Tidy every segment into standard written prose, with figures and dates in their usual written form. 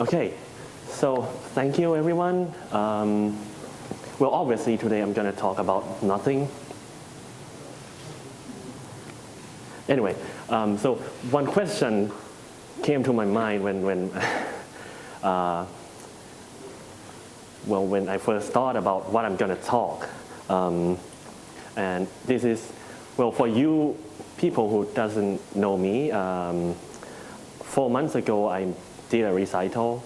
Okay, so thank you everyone. Well, obviously today I'm going to talk about nothing. Anyway, so one question came to my mind when I first thought about what I'm going to talk. And this is, well, for you people who doesn't know me, 4 months ago I did a recital.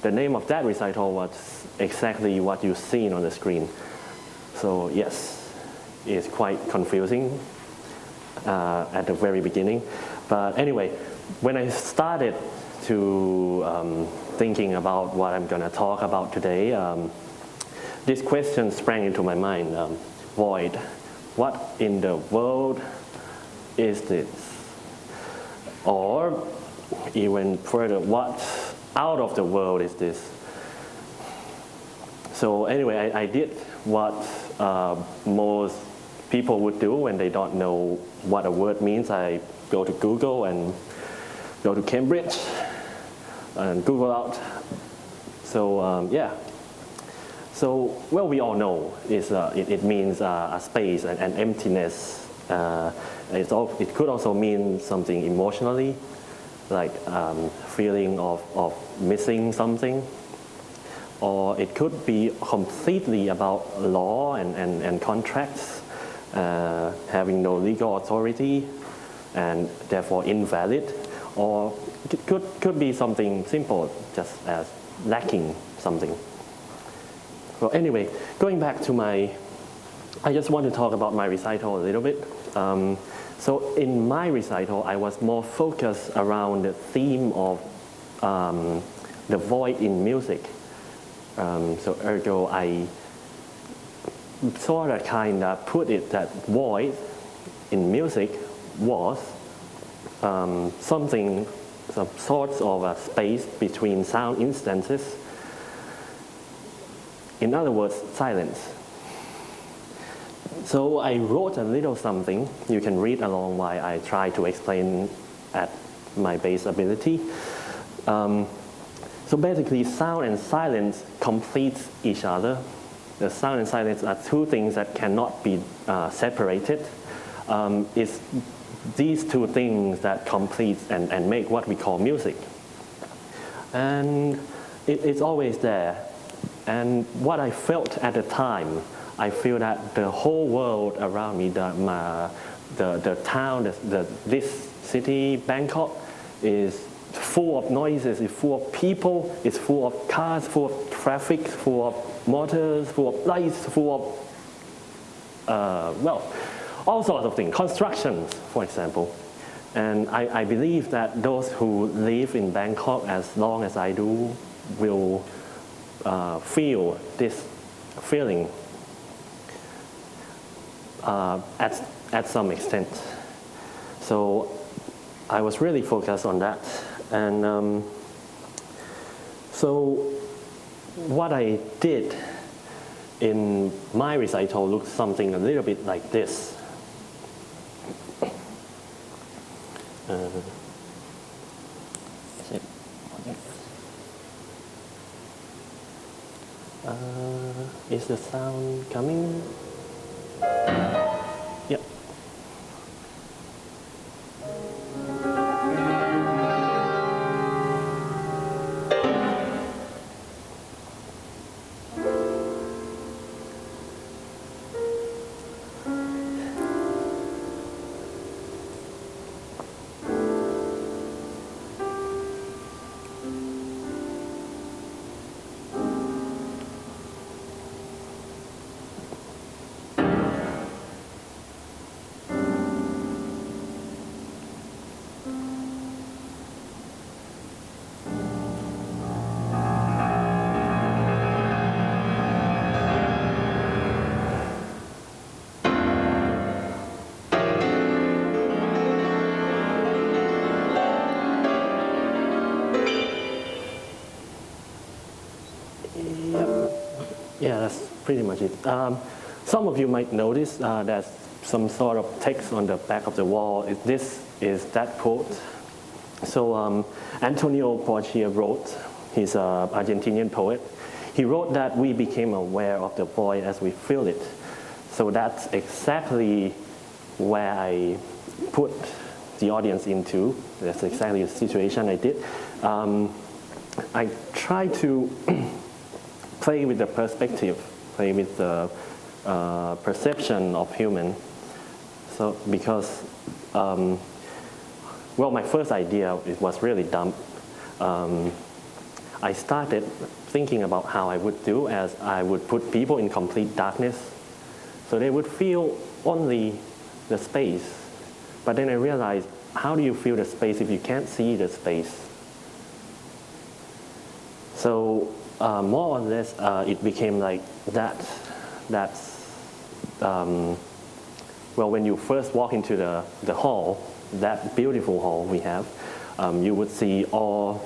The name of that recital was exactly what you've seen on the screen. So yes, it's quite confusing at the very beginning. But anyway, when I started to thinking about what I'm going to talk about today, this question sprang into my mind. Void. What in the world is this? Or even further, what out of the world is this? So anyway, I did what most people would do when they don't know what a word means. I go to Google and go to Cambridge and Google out. So yeah. So well, we all know it means a space and emptiness. It could also mean something emotionally, like feeling of missing something. Or it could be completely about law and contracts, having no legal authority and therefore invalid. Or it could be something simple, just as lacking something. Well, anyway, going back to I just want to talk about my recital a little bit. So in my recital, I was more focused around the theme of the void in music. So ergo, I sort of kind of put it that void in music was some sorts of a space between sound instances. In other words, silence. So I wrote a little something. You can read along while I try to explain at my base ability. So basically, sound and silence complete each other. The sound and silence are two things that cannot be separated. It's these two things that complete and make what we call music. And it's always there. And what I felt at the time, I feel that the whole world around me, the town, this city, Bangkok, is full of noises, it's full of people, it's full of cars, full of traffic, full of motors, full of lights, full of, well, all sorts of things, constructions, for example. And I believe that those who live in Bangkok as long as I do will feel this feeling at some extent. So I was really focused on that. And so what I did in my recital looked something a little bit like this. Is the sound coming? Yep. Yeah, that's pretty much it. Some of you might notice there's some sort of text on the back of the wall. This is that quote. So Antonio Porcia wrote He's an Argentinian poet. He wrote that we became aware of the void as we feel it. So that's exactly where I put the audience into. That's exactly the situation I did. I try to play with the perspective, play with the perception of human. So because, well, my first idea, it was really dumb. I started thinking about how I would do as I would put people in complete darkness. So they would feel only the space. But then I realized, how do you feel the space if you can't see the space? So more or less, it became like that. Well, when you first walk into the hall, that beautiful hall we have, you would see all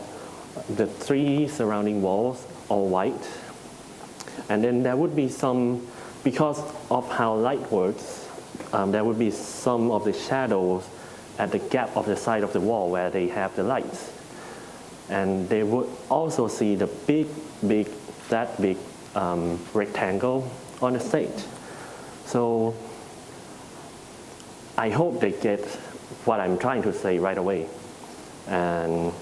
the 3 surrounding walls, all white. And then there would be some, because of how light works, there would be some of the shadows at the gap of the side of the wall where they have the lights. And they would also see the big rectangle on the stage. So I hope they get what I'm trying to say right away. And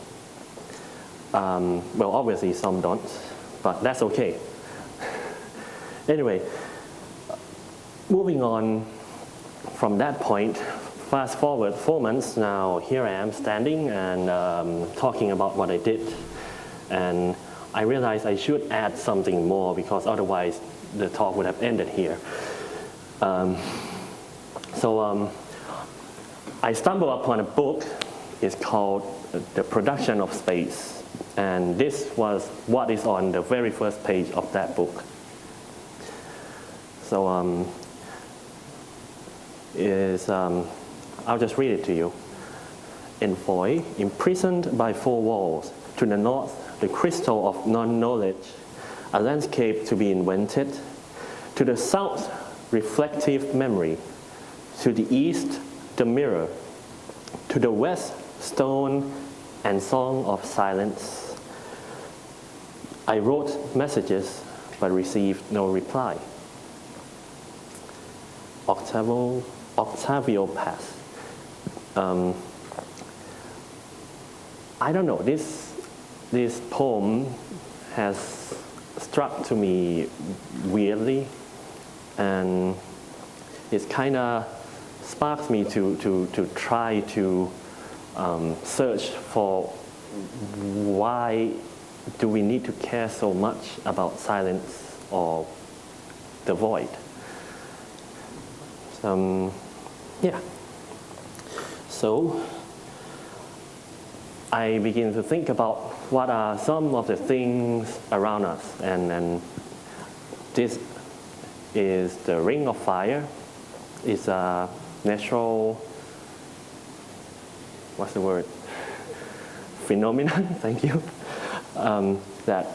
well, obviously some don't, but that's okay. Anyway, moving on from that point, fast forward 4 months, now here I am standing and talking about what I did. And I realized I should add something more because otherwise the talk would have ended here. So I stumbled upon a book. It's called The Production of Space. And this was what is on the very first page of that book. So I'll just read it to you. Envoy, imprisoned by 4 walls, to the north, the crystal of non-knowledge, a landscape to be invented. To the south, reflective memory. To the east, the mirror. To the west, stone and song of silence. I wrote messages, but received no reply. Octavio Paz. I don't know, this poem has struck to me weirdly, and it kind of sparks me to try to search for why do we need to care so much about silence or the void. Yeah. So I begin to think about what are some of the things around us, and this is the ring of fire. It's a natural, what's the word? Phenomenon, thank you, that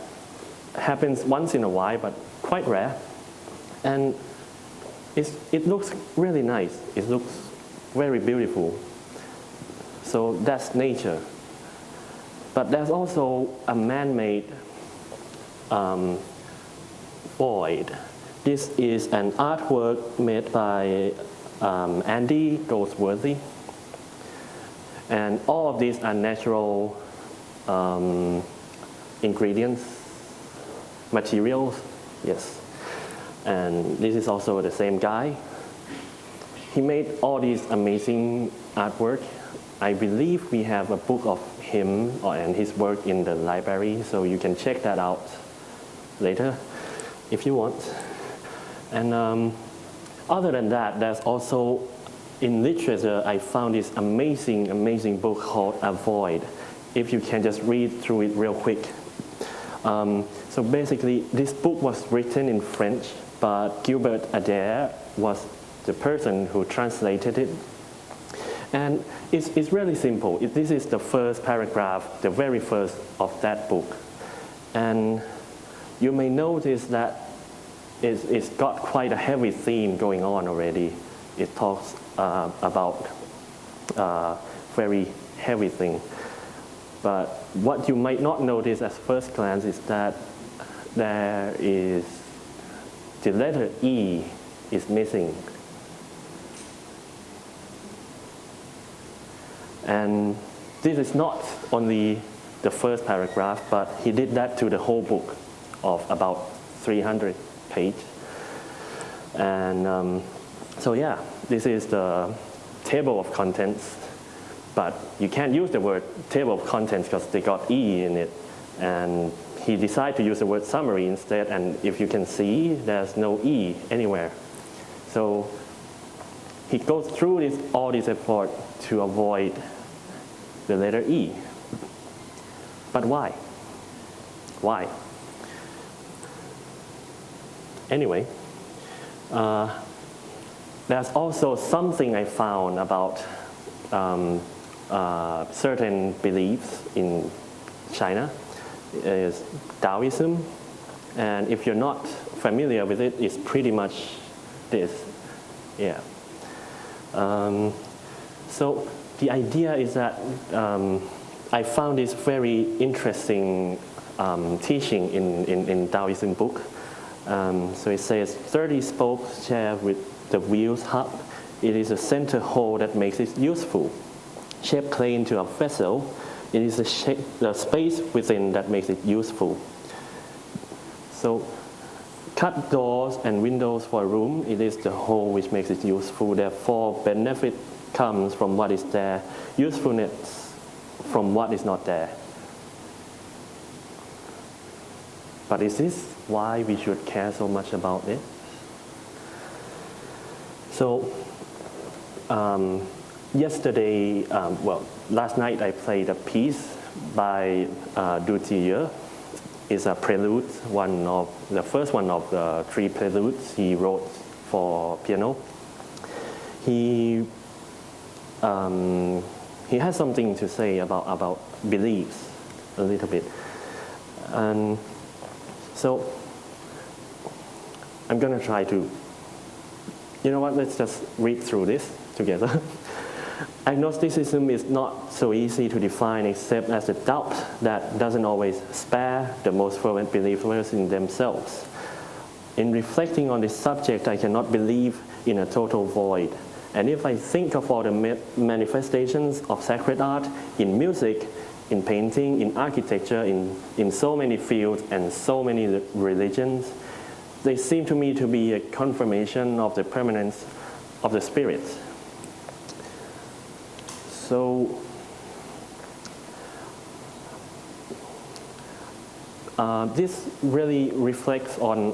happens once in a while, but quite rare. And it looks really nice. It looks very beautiful. So that's nature. But there's also a man-made void. This is an artwork made by Andy Goldsworthy. And all of these are natural ingredients, materials, yes. And this is also the same guy. He made all these amazing artwork. I believe we have a book of him and his work in the library, so you can check that out later if you want. And other than that, there's also, in literature, I found this amazing, amazing book called A Void. If you can just read through it real quick. So basically, this book was written in French, but Gilbert Adair was the person who translated it. And it's really simple. This is the first paragraph, the very first of that book. And you may notice that it's got quite a heavy theme going on already. It talks about very heavy thing. But what you might not notice at first glance is that there is the letter E is missing. And this is not only the first paragraph, but he did that to the whole book of about 300 pages. And so yeah, this is the table of contents, but you can't use the word table of contents because they got E in it. And he decided to use the word summary instead, and if you can see, there's no E anywhere. So he goes through all this effort to avoid the letter E. But why? Why? Anyway, there's also something I found about certain beliefs in China. Is Taoism, and if you're not familiar with it, it's pretty much this. Yeah. So the idea is that I found this very interesting teaching in Taoism book. So it says 30 spokes share with the wheel's hub. It is a center hole that makes it useful. Shape clay into a vessel. It is the space within that makes it useful. So cut doors and windows for a room. It is the hole which makes it useful. Therefore, benefit comes from what is there, usefulness from what is not there. But is this why we should care so much about it? So yesterday, last night I played a piece by Du Ziye. It's a prelude, the first one of the 3 preludes he wrote for piano. He has something to say about beliefs a little bit. And so I'm going to try to, you know what, let's just read through this together. Agnosticism is not so easy to define except as a doubt that doesn't always spare the most fervent believers in themselves. In reflecting on this subject, I cannot believe in a total void. And if I think of all the manifestations of sacred art in music, in painting, in architecture, in so many fields and so many religions, they seem to me to be a confirmation of the permanence of the spirit. So this really reflects on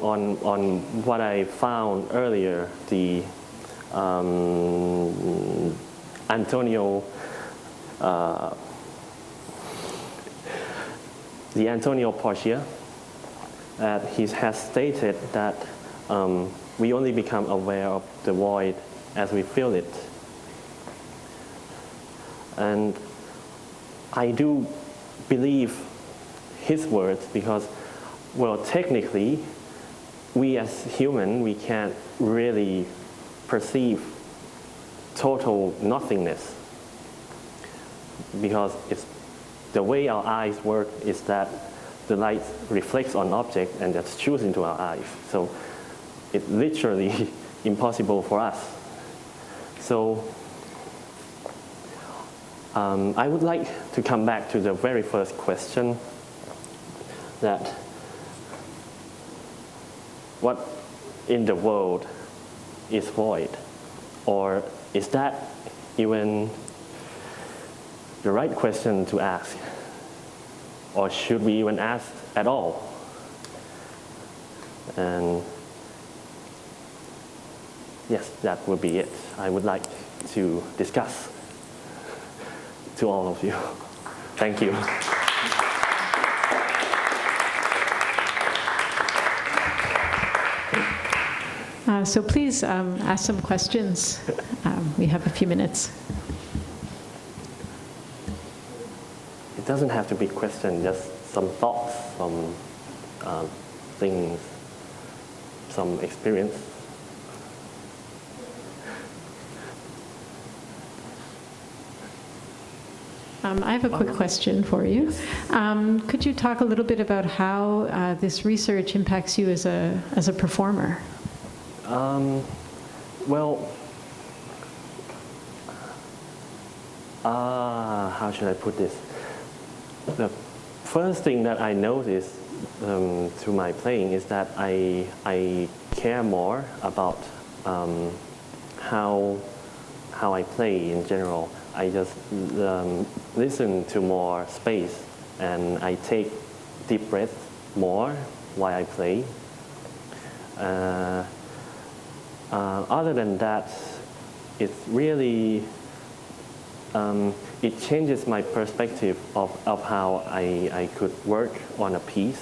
what I found earlier, the Antonio Porcia, that he has stated that we only become aware of the void as we feel it. And I do believe his words because, well, technically, we as human, we can't really perceive total nothingness because it's the way our eyes work is that the light reflects on object and that's shoots into our eyes. So it's literally impossible for us. So I would like to come back to the very first question, that what in the world is void? Or is that even the right question to ask? Or should we even ask at all? And yes, that would be it. I would like to discuss to all of you. Thank you. So please ask some questions. We have a few minutes. It doesn't have to be questions, just some thoughts, some things, some experience. I have a quick question for you. Could you talk a little bit about how this research impacts you as a performer? Well, how should I put this? The first thing that I noticed through my playing is that I care more about how I play in general. I just listen to more space, and I take deep breaths more while I play. Other than that, it's really it changes my perspective of how I could work on a piece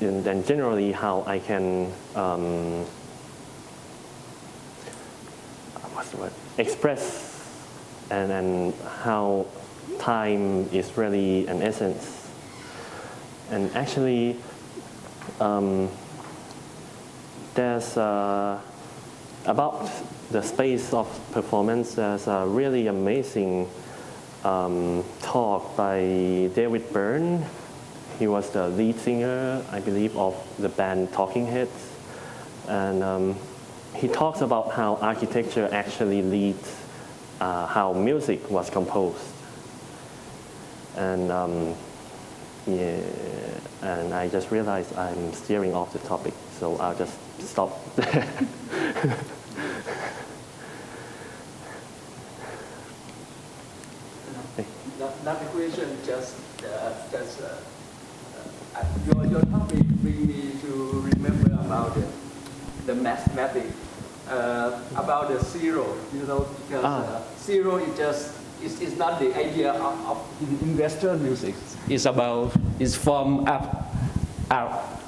and generally how I can express and how time is really an essence. And actually, there's about the space of performance, there's a really amazing talk by David Byrne. He was the lead singer, I believe, of the band Talking Heads. And he talks about how architecture actually leads how music was composed. And yeah, and I just realized I'm steering off the topic, so I'll just stop. Not a question, just your topic bring me to remember about the mathematics, about the zero, because zero is not the idea of in Western music. It's from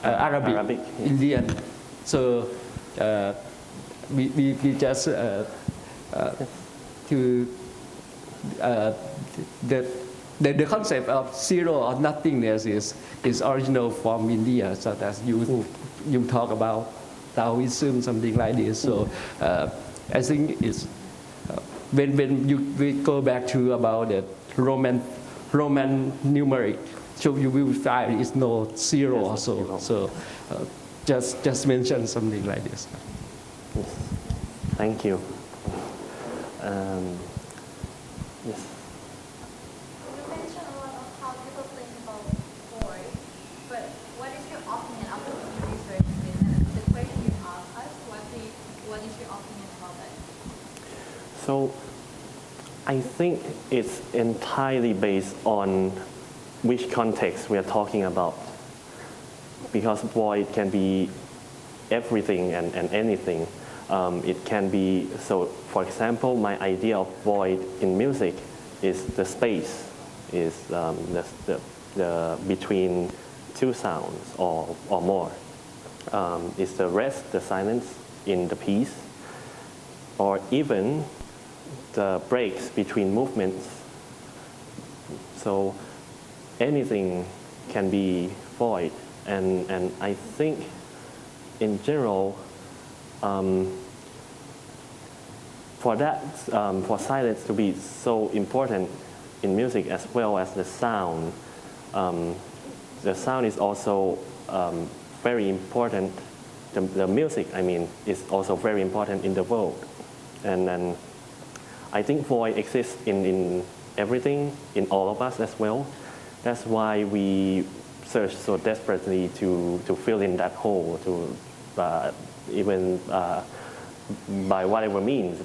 Arabic, Indian. So we just the concept of zero or nothingness is original from India, so that you talk about Taoism, something like this. So I think it's when we go back to about the Roman numeric, so you will find it's no zero also. So just mention something like this. Yes. Thank you. Yes. You mentioned a lot of how people think about void, but what is your opinion after doing research on this? And the question you asked us, what is your opinion about that? So I think it's entirely based on which context we are talking about. Because void can be everything and anything. It can be, so for example, my idea of void in music is the space, is the between two sounds or more. It's the rest, the silence in the piece, or even the breaks between movements. So anything can be void. And I think in general, for silence to be so important in music as well as the sound is also very important. The music, I mean, is also very important in the world. And then I think void exists in everything, in all of us as well. That's why we search so desperately to fill in that hole, even by whatever means.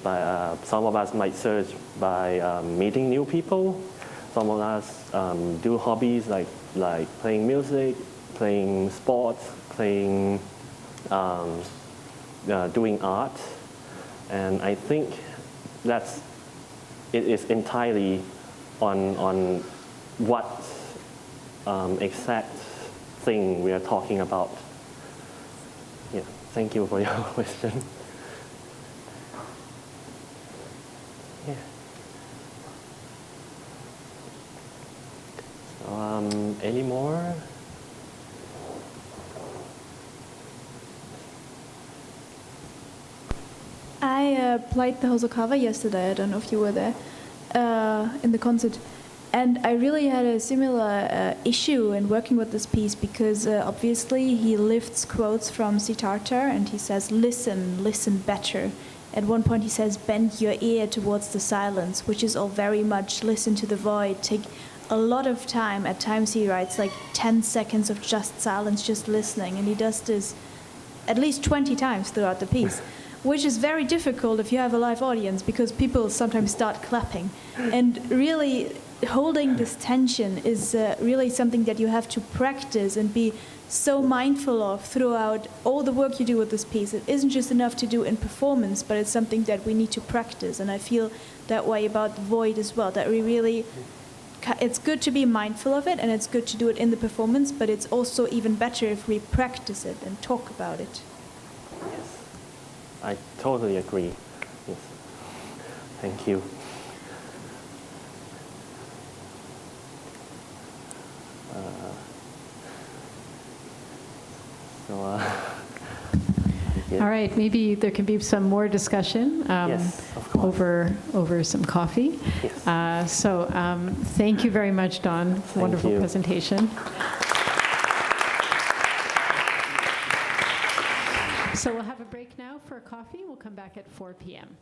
Some of us might search by meeting new people. Some of us do hobbies like playing music, playing sports, playing, doing art. And I think it is entirely on what exact thing we are talking about. Yeah, thank you for your question. Yeah. Any more? I I played the Hosokawa yesterday. I don't know if you were there in the concert. And I really had a similar issue in working with this piece because obviously he lifts quotes from Siddhartha and he says, listen, listen better. At one point he says, bend your ear towards the silence, which is all very much listen to the void, take a lot of time. At times he writes like 10 seconds of just silence, just listening. And he does this at least 20 times throughout the piece, which is very difficult if you have a live audience because people sometimes start clapping. And really holding this tension is really something that you have to practice and be so mindful of throughout all the work you do with this piece. It isn't just enough to do in performance, but it's something that we need to practice. And I feel that way about the void as well, that we really, it's good to be mindful of it and it's good to do it in the performance, but it's also even better if we practice it and talk about it. Yes, I totally agree. Yes. Thank you. Yeah. All right, maybe there can be some more discussion Yes, of course. over some coffee. Yes. Thank you very much, Don. Wonderful you. presentation. So we'll have a break now for coffee. We'll come back at 4 p.m.